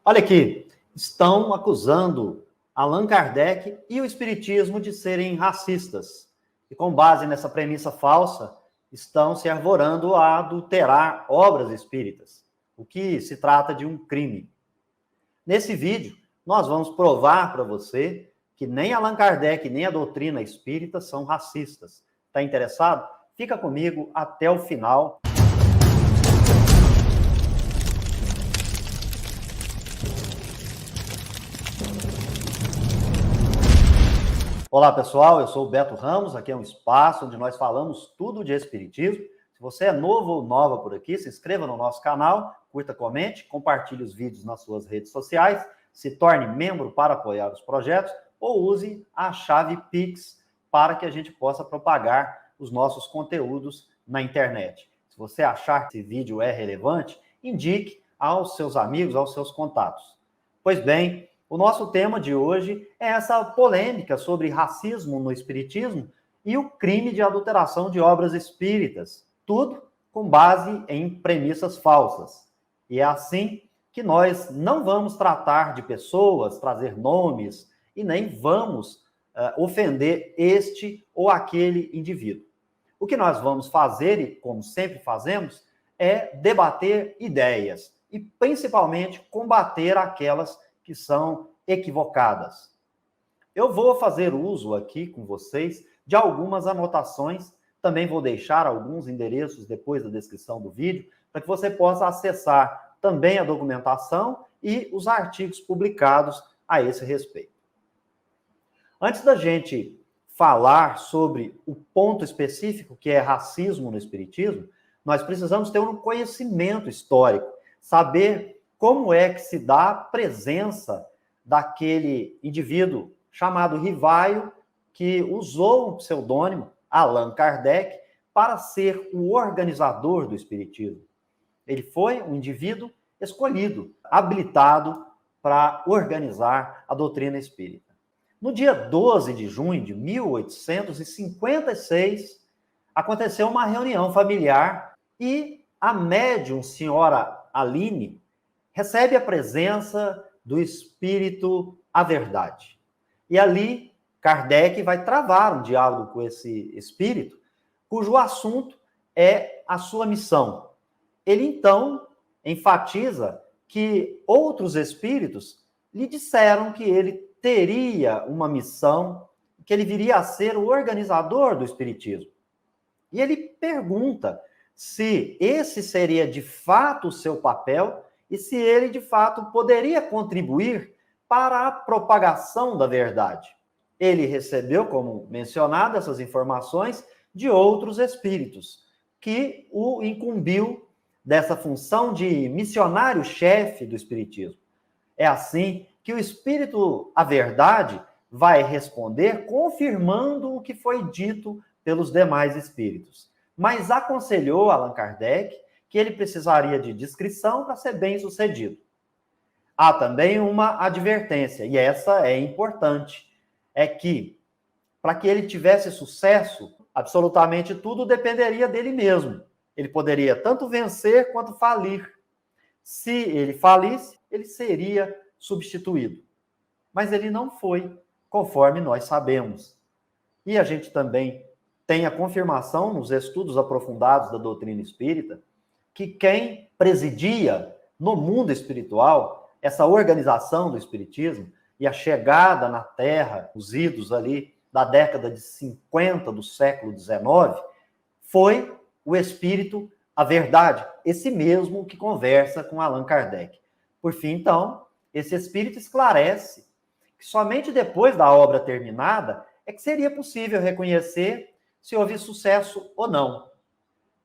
Olha aqui, estão acusando Allan Kardec e o Espiritismo de serem racistas. E com base nessa premissa falsa, estão se arvorando a adulterar obras espíritas, o que se trata de um crime. Nesse vídeo, nós vamos provar para você que nem Allan Kardec nem a doutrina espírita são racistas. Está interessado? Fica comigo até o final. Olá, pessoal, eu sou o Beto Ramos, aqui é um espaço onde nós falamos tudo de espiritismo. Se você é novo ou nova por aqui, se inscreva no nosso canal, curta, comente, compartilhe os vídeos nas suas redes sociais, se torne membro para apoiar os projetos ou use a chave Pix para que a gente possa propagar os nossos conteúdos na internet. Se você achar que esse vídeo é relevante, indique aos seus amigos, aos seus contatos. Pois bem, o nosso tema de hoje é essa polêmica sobre racismo no espiritismo e o crime de adulteração de obras espíritas, tudo com base em premissas falsas. E é assim que nós não vamos tratar de pessoas, trazer nomes e nem vamos ofender este ou aquele indivíduo. O que nós vamos fazer, e como sempre fazemos, é debater ideias e principalmente combater aquelas que são equivocadas. Eu vou fazer uso aqui com vocês de algumas anotações, também vou deixar alguns endereços depois da descrição do vídeo, para que você possa acessar também a documentação e os artigos publicados a esse respeito. Antes da gente falar sobre o ponto específico que é racismo no espiritismo, nós precisamos ter um conhecimento histórico, saber como é que se dá a presença daquele indivíduo chamado Rivaio, que usou o pseudônimo Allan Kardec para ser o organizador do espiritismo. Ele foi um indivíduo escolhido, habilitado para organizar a doutrina espírita. No dia 12 de junho de 1856, aconteceu uma reunião familiar e a médium, senhora Aline, recebe a presença do espírito A Verdade. E ali, Kardec vai travar um diálogo com esse espírito, cujo assunto é a sua missão. Ele, então, enfatiza que outros espíritos lhe disseram que ele teria uma missão, que ele viria a ser o organizador do espiritismo. E ele pergunta se esse seria de fato o seu papel e se ele, de fato, poderia contribuir para a propagação da verdade. Ele recebeu, como mencionado, essas informações de outros espíritos, que o incumbiu dessa função de missionário-chefe do espiritismo. É assim que o espírito, a verdade, vai responder confirmando o que foi dito pelos demais espíritos. Mas aconselhou Allan Kardec que ele precisaria de discrição para ser bem-sucedido. Há também uma advertência, e essa é importante, é que, para que ele tivesse sucesso, absolutamente tudo dependeria dele mesmo. Ele poderia tanto vencer quanto falir. Se ele falisse, ele seria substituído. Mas ele não foi, conforme nós sabemos. E a gente também tem a confirmação nos estudos aprofundados da doutrina espírita que quem presidia no mundo espiritual essa organização do espiritismo e a chegada na Terra, os idos ali da década de 50 do século XIX, foi o espírito A Verdade, esse mesmo que conversa com Allan Kardec. Por fim, então, esse espírito esclarece que somente depois da obra terminada é que seria possível reconhecer se houve sucesso ou não.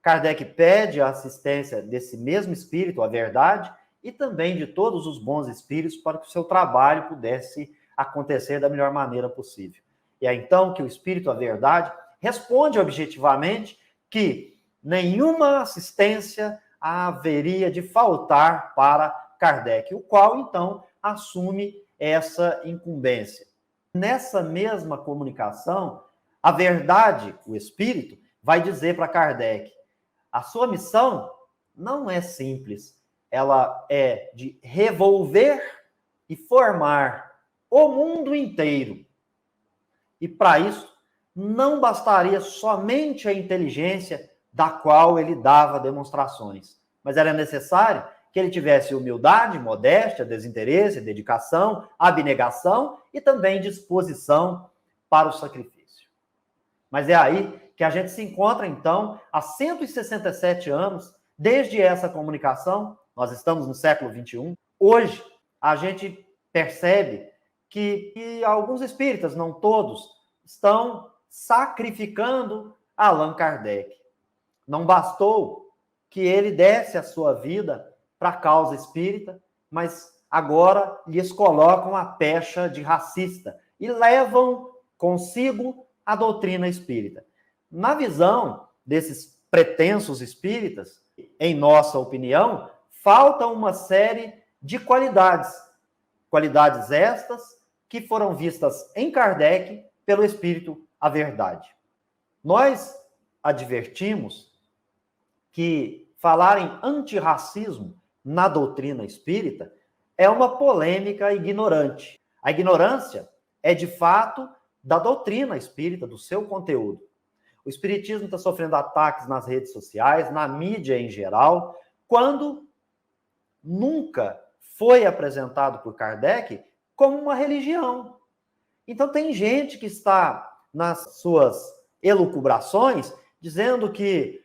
Kardec pede a assistência desse mesmo espírito, a verdade, e também de todos os bons espíritos para que o seu trabalho pudesse acontecer da melhor maneira possível. E é então que o espírito, a verdade, responde objetivamente que nenhuma assistência haveria de faltar para Kardec, o qual, então, assume essa incumbência. Nessa mesma comunicação, a verdade, o espírito, vai dizer para Kardec: a sua missão não é simples. ela é de revolver e formar o mundo inteiro. E para isso, não bastaria somente a inteligência da qual ele dava demonstrações, mas era necessário que ele tivesse humildade, modéstia, desinteresse, dedicação, abnegação e também disposição para o sacrifício. Mas é aí que a gente se encontra, então, há 167 anos, desde essa comunicação, nós estamos no século XXI, hoje a gente percebe que alguns espíritas, não todos, estão sacrificando Allan Kardec. Não bastou que ele desse a sua vida para a causa espírita, mas agora lhes colocam a pecha de racista e levam consigo a doutrina espírita. Na visão desses pretensos espíritas, em nossa opinião, falta uma série de qualidades. Qualidades estas que foram vistas em Kardec pelo Espírito a Verdade. Nós advertimos que falar em antirracismo na doutrina espírita é uma polêmica ignorante. A ignorância é, de fato, da doutrina espírita, do seu conteúdo. O espiritismo está sofrendo ataques nas redes sociais, na mídia em geral, quando nunca foi apresentado por Kardec como uma religião. Então tem gente que está nas suas elucubrações dizendo que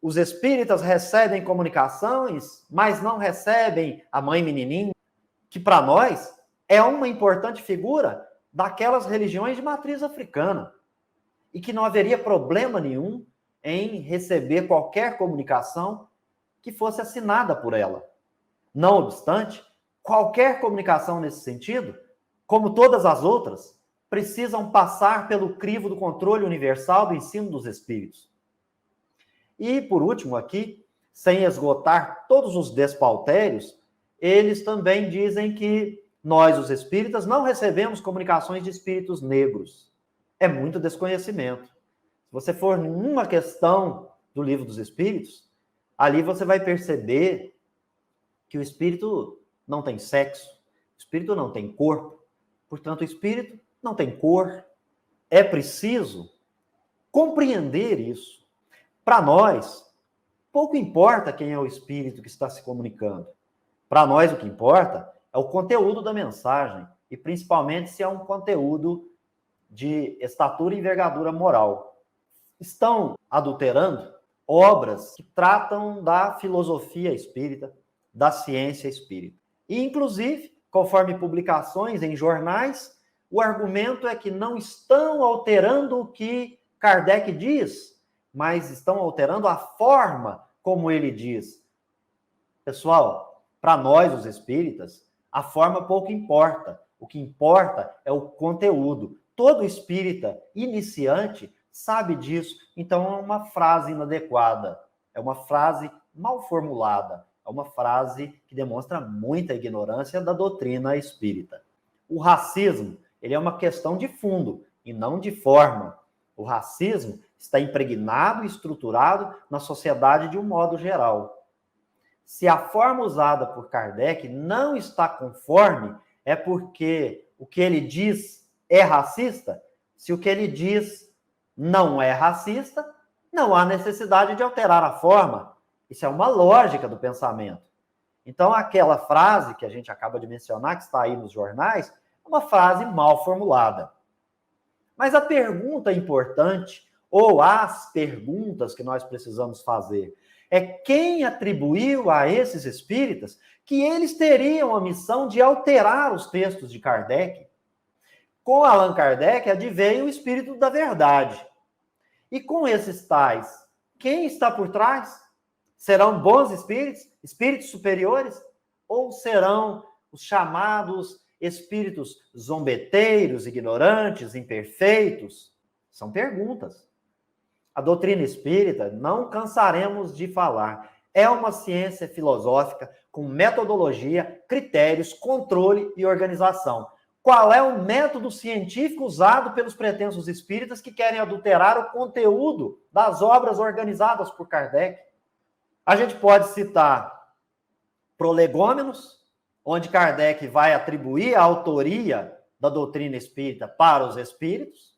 os espíritas recebem comunicações, mas não recebem a mãe menininha, que para nós é uma importante figura daquelas religiões de matriz africana e que não haveria problema nenhum em receber qualquer comunicação que fosse assinada por ela. Não obstante, qualquer comunicação nesse sentido, como todas as outras, precisam passar pelo crivo do controle universal do ensino dos espíritos. E, por último, aqui, sem esgotar todos os despauterios, eles também dizem que nós, os espíritas, não recebemos comunicações de espíritos negros. É muito desconhecimento. Se você for numa questão do Livro dos Espíritos, ali você vai perceber que o espírito não tem sexo, o espírito não tem corpo, portanto, o espírito não tem cor. É preciso compreender isso. Para nós, pouco importa quem é o espírito que está se comunicando. Para nós, o que importa é o conteúdo da mensagem, e principalmente se é um conteúdo de estatura e envergadura moral. Estão adulterando obras que tratam da filosofia espírita, da ciência espírita. E, inclusive, conforme publicações em jornais, o argumento é que não estão alterando o que Kardec diz, mas estão alterando a forma como ele diz. Pessoal, para nós, os espíritas, a forma pouco importa. O que importa é o conteúdo. Todo espírita iniciante sabe disso. Então, é uma frase inadequada, é uma frase mal formulada, é uma frase que demonstra muita ignorância da doutrina espírita. O racismo, ele é uma questão de fundo e não de forma. O racismo está impregnado e estruturado na sociedade de um modo geral. Se a forma usada por Kardec não está conforme, é porque o que ele diz é racista. Se o que ele diz não é racista, não há necessidade de alterar a forma. Isso é uma lógica do pensamento. Então, aquela frase que a gente acaba de mencionar, que está aí nos jornais, é uma frase mal formulada. Mas a pergunta importante, ou as perguntas que nós precisamos fazer, é quem atribuiu a esses espíritas que eles teriam a missão de alterar os textos de Kardec. Com Allan Kardec adveio o espírito da verdade. E com esses tais, quem está por trás? Serão bons espíritos, espíritos superiores? Ou serão os chamados espíritos zombeteiros, ignorantes, imperfeitos? São perguntas. A doutrina espírita, não cansaremos de falar, é uma ciência filosófica com metodologia, critérios, controle e organização. Qual é o método científico usado pelos pretensos espíritas que querem adulterar o conteúdo das obras organizadas por Kardec? A gente pode citar Prolegômenos, onde Kardec vai atribuir a autoria da doutrina espírita para os espíritos,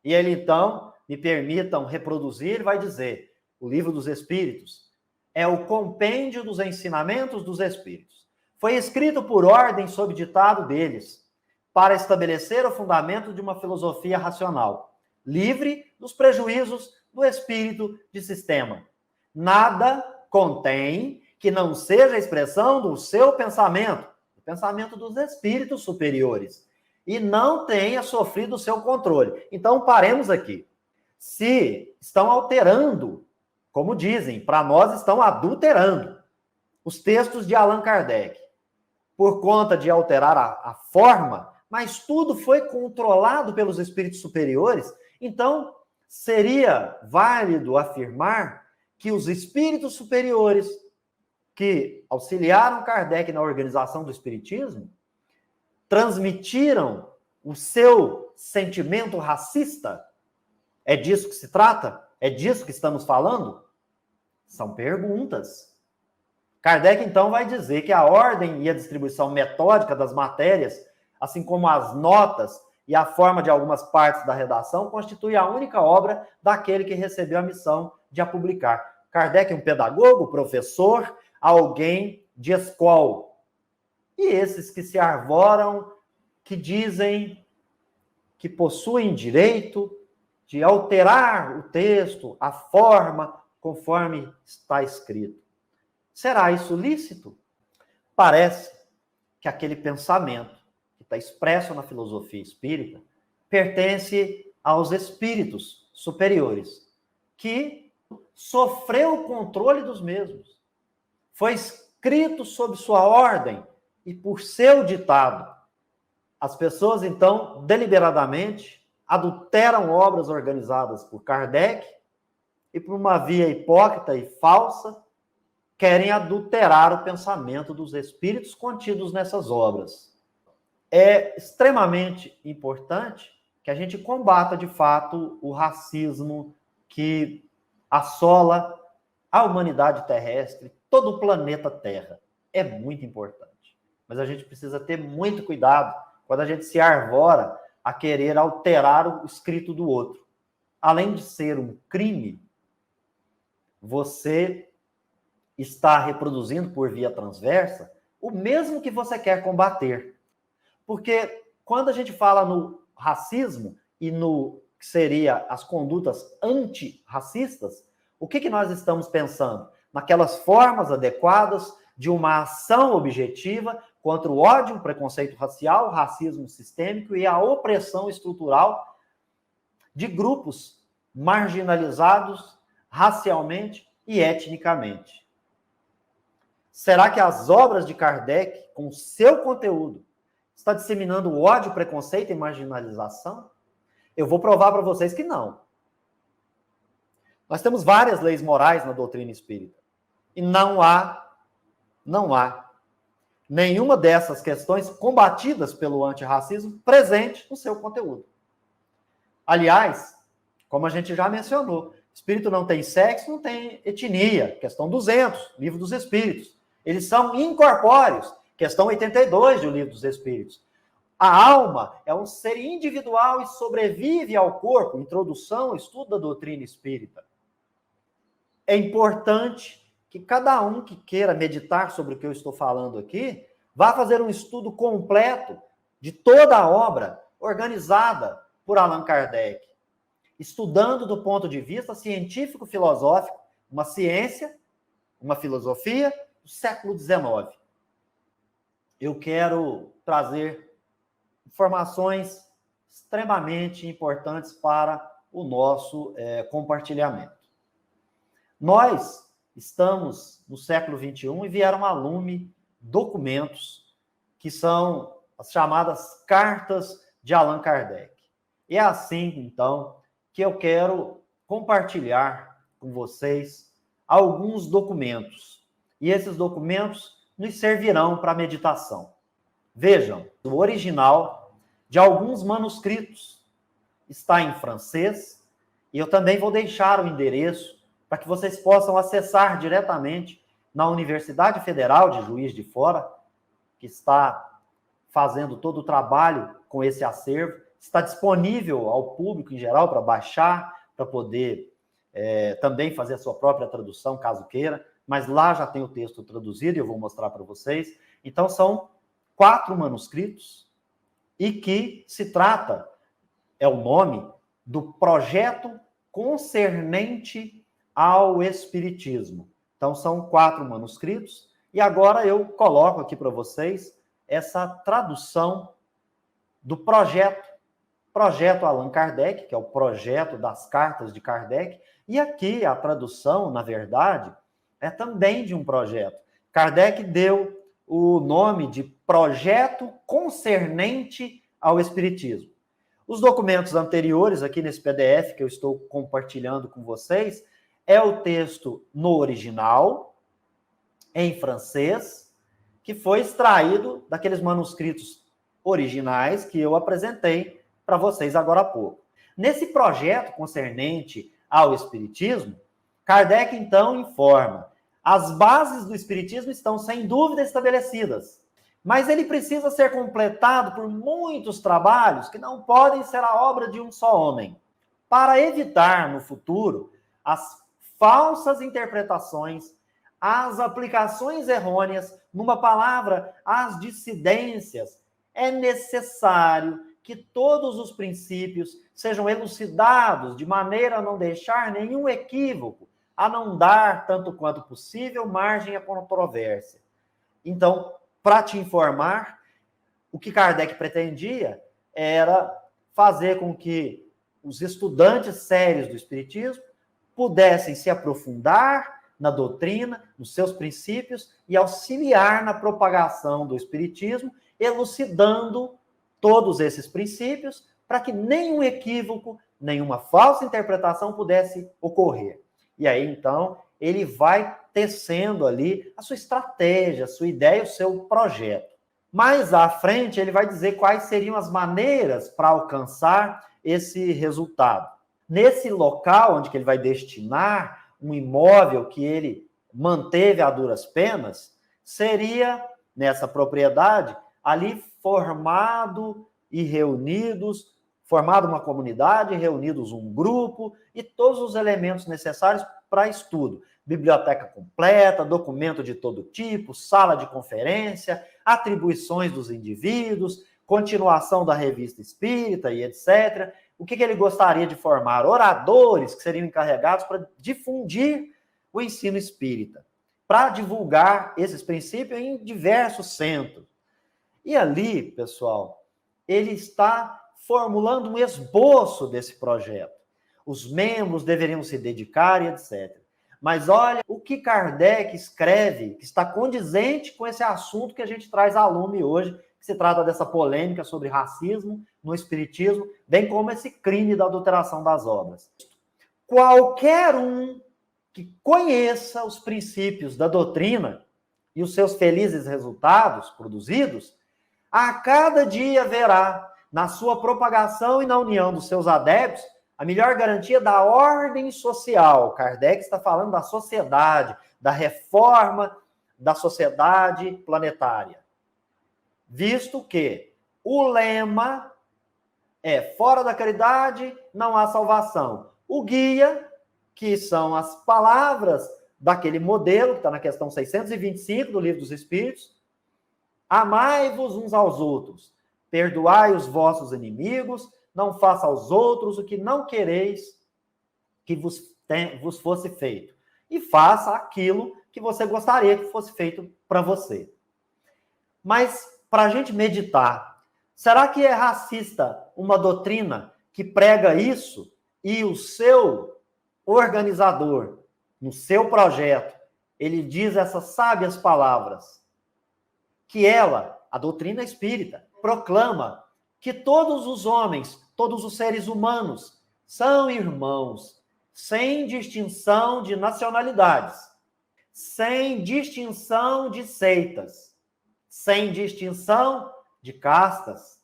e ele, então, me permitam reproduzir, vai dizer, o Livro dos Espíritos é o compêndio dos ensinamentos dos espíritos. Foi escrito por ordem sob ditado deles, para estabelecer o fundamento de uma filosofia racional, livre dos prejuízos do espírito de sistema. Nada contém que não seja a expressão do seu pensamento, o pensamento dos espíritos superiores, e não tenha sofrido o seu controle. Então, paremos aqui. Se estão alterando, como dizem, para nós estão adulterando os textos de Allan Kardec, por conta de alterar a forma, mas tudo foi controlado pelos espíritos superiores, então seria válido afirmar que os espíritos superiores que auxiliaram Kardec na organização do espiritismo transmitiram o seu sentimento racista? É disso que se trata? É disso que estamos falando? São perguntas. Kardec, então, vai dizer que a ordem e a distribuição metódica das matérias, assim como as notas e a forma de algumas partes da redação, constitui a única obra daquele que recebeu a missão de a publicar. Kardec é um pedagogo, professor, alguém de escola. E esses que se arvoram, que dizem que possuem direito de alterar o texto, a forma, conforme está escrito. Será isso lícito? Parece que aquele pensamento que está expresso na filosofia espírita pertence aos espíritos superiores, que sofreu o controle dos mesmos. Foi escrito sob sua ordem e por seu ditado. As pessoas, então, deliberadamente, adulteram obras organizadas por Kardec e, por uma via hipócrita e falsa, querem adulterar o pensamento dos espíritos contidos nessas obras. É extremamente importante que a gente combata, de fato, o racismo que assola a humanidade terrestre, todo o planeta Terra. É muito importante. Mas a gente precisa ter muito cuidado quando a gente se arvora a querer alterar o escrito do outro. Além de ser um crime, você está reproduzindo por via transversa o mesmo que você quer combater. Porque quando a gente fala no racismo e no que seria as condutas antirracistas, o que nós estamos pensando? Naquelas formas adequadas de uma ação objetiva contra o ódio, o preconceito racial, o racismo sistêmico e a opressão estrutural de grupos marginalizados racialmente e etnicamente. Será que as obras de Kardec, com seu conteúdo, está disseminando ódio, preconceito e marginalização? Eu vou provar para vocês que não. Nós temos várias leis morais na doutrina espírita. E não há nenhuma dessas questões combatidas pelo antirracismo presente no seu conteúdo. Aliás, como a gente já mencionou, espírito não tem sexo, não tem etnia, questão 200, Livro dos Espíritos. Eles são incorpóreos, questão 82 do Livro dos Espíritos. A alma é um ser individual e sobrevive ao corpo, introdução, estudo da doutrina espírita. É importante que cada um que queira meditar sobre o que eu estou falando aqui, vá fazer um estudo completo de toda a obra organizada por Allan Kardec, estudando do ponto de vista científico-filosófico, uma ciência, uma filosofia do século XIX. Eu quero trazer informações extremamente importantes para o nosso compartilhamento. Nós estamos no século XXI e vieram a lume documentos que são as chamadas cartas de Allan Kardec. E é assim, então, que eu quero compartilhar com vocês alguns documentos. E esses documentos nos servirão para a meditação. Vejam, o original de alguns manuscritos está em francês, e eu também vou deixar o endereço para que vocês possam acessar diretamente na Universidade Federal de Juiz de Fora, que está fazendo todo o trabalho com esse acervo. Está disponível ao público em geral para baixar, para poder também fazer a sua própria tradução, caso queira, mas lá já tem o texto traduzido e eu vou mostrar para vocês. Então, são 4 manuscritos e que se trata, é o nome, do projeto concernente ao Espiritismo. Então, são 4 manuscritos e agora eu coloco aqui para vocês essa tradução do projeto Allan Kardec, que é o projeto das cartas de Kardec, e aqui a tradução, na verdade, é também de um projeto. Kardec deu o nome de Projeto Concernente ao Espiritismo. Os documentos anteriores, aqui nesse PDF que eu estou compartilhando com vocês, é o texto no original, em francês, que foi extraído daqueles manuscritos originais que eu apresentei para vocês agora há pouco. Nesse projeto concernente ao Espiritismo, Kardec, então, informa: as bases do Espiritismo estão, sem dúvida, estabelecidas, mas ele precisa ser completado por muitos trabalhos que não podem ser a obra de um só homem, para evitar, no futuro, as falsas interpretações, as aplicações errôneas, numa palavra, as dissidências. É necessário que todos os princípios sejam elucidados de maneira a não deixar nenhum equívoco, a não dar, tanto quanto possível, margem à controvérsia. Então, para te informar, o que Kardec pretendia era fazer com que os estudantes sérios do Espiritismo pudessem se aprofundar na doutrina, nos seus princípios e auxiliar na propagação do Espiritismo, elucidando todos esses princípios para que nenhum equívoco, nenhuma falsa interpretação pudesse ocorrer. E aí, então, ele vai tecendo ali a sua estratégia, a sua ideia, o seu projeto. Mais à frente, ele vai dizer quais seriam as maneiras para alcançar esse resultado. Nesse local onde que ele vai destinar um imóvel que ele manteve a duras penas, seria, nessa propriedade, ali formado uma comunidade, reunidos um grupo e todos os elementos necessários para estudo. Biblioteca completa, documento de todo tipo, sala de conferência, atribuições dos indivíduos, continuação da revista espírita e etc. O que ele gostaria de formar? Oradores que seriam encarregados para difundir o ensino espírita, para divulgar esses princípios em diversos centros. E ali, pessoal, ele está formulando um esboço desse projeto. Os membros deveriam se dedicar e etc. Mas olha o que Kardec escreve, que está condizente com esse assunto que a gente traz a lume hoje, que se trata dessa polêmica sobre racismo no Espiritismo, bem como esse crime da adulteração das obras. Qualquer um que conheça os princípios da doutrina e os seus felizes resultados produzidos, a cada dia verá, na sua propagação e na união dos seus adeptos, a melhor garantia da ordem social. Kardec está falando da sociedade, da reforma da sociedade planetária. Visto que o lema é: fora da caridade não há salvação. O guia, que são as palavras daquele modelo, que está na questão 625 do Livro dos Espíritos: amai-vos uns aos outros, perdoai os vossos inimigos, não faça aos outros o que não quereis que vos fosse feito. E faça aquilo que você gostaria que fosse feito para você. Mas, para a gente meditar, será que é racista uma doutrina que prega isso e o seu organizador, no seu projeto, ele diz essas sábias palavras? Que ela, a doutrina espírita, proclama que todos os homens, todos os seres humanos, são irmãos, sem distinção de nacionalidades, sem distinção de seitas, sem distinção de castas,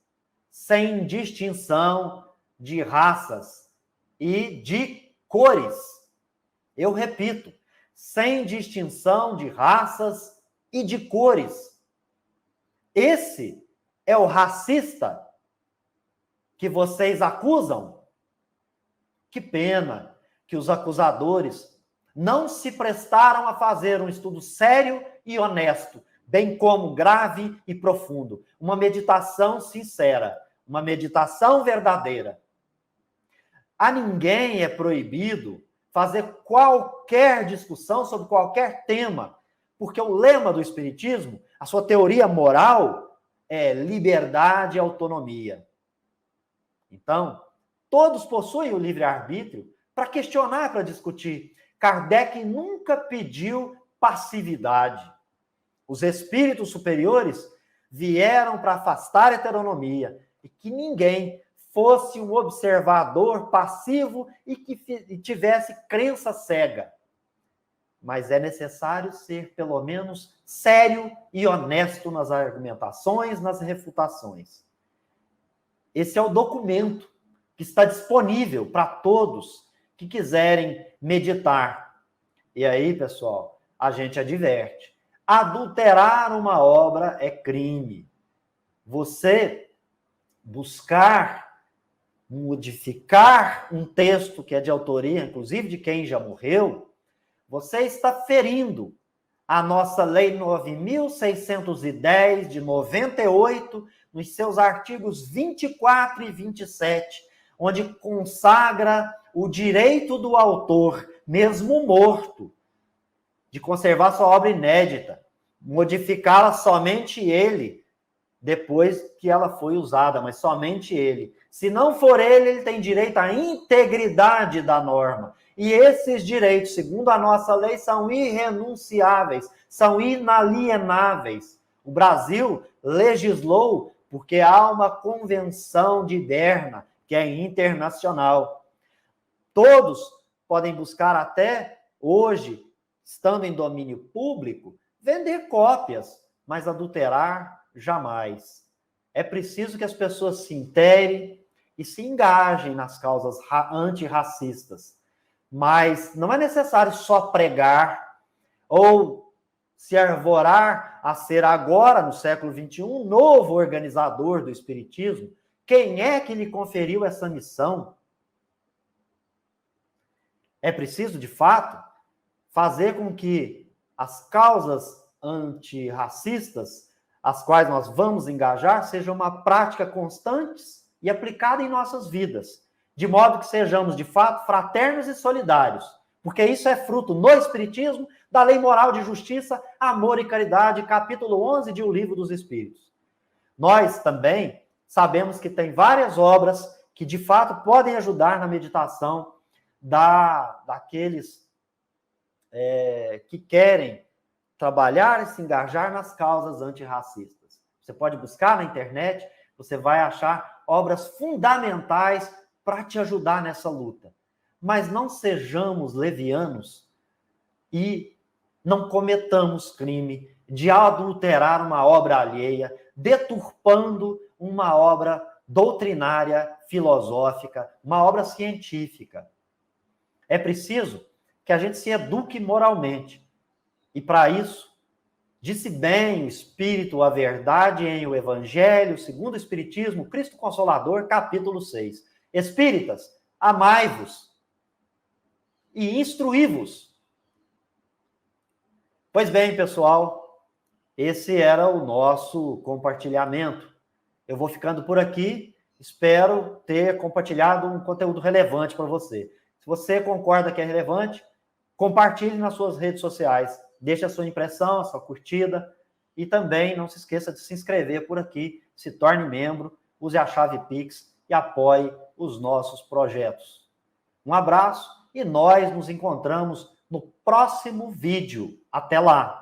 sem distinção de raças e de cores. Eu repito, sem distinção de raças e de cores. Esse é o racista que vocês acusam? Que pena que os acusadores não se prestaram a fazer um estudo sério e honesto, bem como grave e profundo. Uma meditação sincera, uma meditação verdadeira. A ninguém é proibido fazer qualquer discussão sobre qualquer tema, porque o lema do Espiritismo, a sua teoria moral, é liberdade e autonomia. Então, todos possuem o livre-arbítrio para questionar, para discutir. Kardec nunca pediu passividade. Os espíritos superiores vieram para afastar a heteronomia e que ninguém fosse um observador passivo e que tivesse crença cega. Mas é necessário ser, pelo menos, sério e honesto nas argumentações, nas refutações. Esse é o documento que está disponível para todos que quiserem meditar. E aí, pessoal, a gente adverte. Adulterar uma obra é crime. Você buscar modificar um texto que é de autoria, inclusive de quem já morreu, você está ferindo a nossa Lei 9.610 de 98, nos seus artigos 24 e 27, onde consagra o direito do autor, mesmo morto, de conservar sua obra inédita, modificá-la somente ele, depois que ela foi usada, mas somente ele. Se não for ele, ele tem direito à integridade da norma. E esses direitos, segundo a nossa lei, são irrenunciáveis, são inalienáveis. O Brasil legislou porque há uma convenção de Berna, que é internacional. Todos podem buscar até hoje, estando em domínio público, vender cópias, mas adulterar jamais. É preciso que as pessoas se interem e se engajem nas causas antirracistas. Mas não é necessário só pregar ou se arvorar a ser agora, no século XXI, um novo organizador do espiritismo. Quem é que lhe conferiu essa missão? É preciso, de fato, fazer com que as causas antirracistas, as quais nós vamos engajar, sejam uma prática constante e aplicada em nossas vidas, de modo que sejamos, de fato, fraternos e solidários, porque isso é fruto, no Espiritismo, da lei moral de justiça, amor e caridade, capítulo 11 de O Livro dos Espíritos. Nós também sabemos que tem várias obras que, de fato, podem ajudar na meditação daqueles que querem trabalhar e se engajar nas causas antirracistas. Você pode buscar na internet, você vai achar obras fundamentais para te ajudar nessa luta. Mas não sejamos levianos e não cometamos crime de adulterar uma obra alheia, deturpando uma obra doutrinária, filosófica, uma obra científica. É preciso que a gente se eduque moralmente. E para isso, disse bem o Espírito, a verdade em o Evangelho, segundo o Espiritismo, Cristo Consolador, capítulo 6. Espíritas, amai-vos e instruí-vos. Pois bem, pessoal, esse era o nosso compartilhamento. Eu vou ficando por aqui, espero ter compartilhado um conteúdo relevante para você. Se você concorda que é relevante, compartilhe nas suas redes sociais. Deixe a sua impressão, a sua curtida. E também não se esqueça de se inscrever por aqui, se torne membro, use a chave Pix e apoie os nossos projetos. Um abraço e nós nos encontramos no próximo vídeo. Até lá!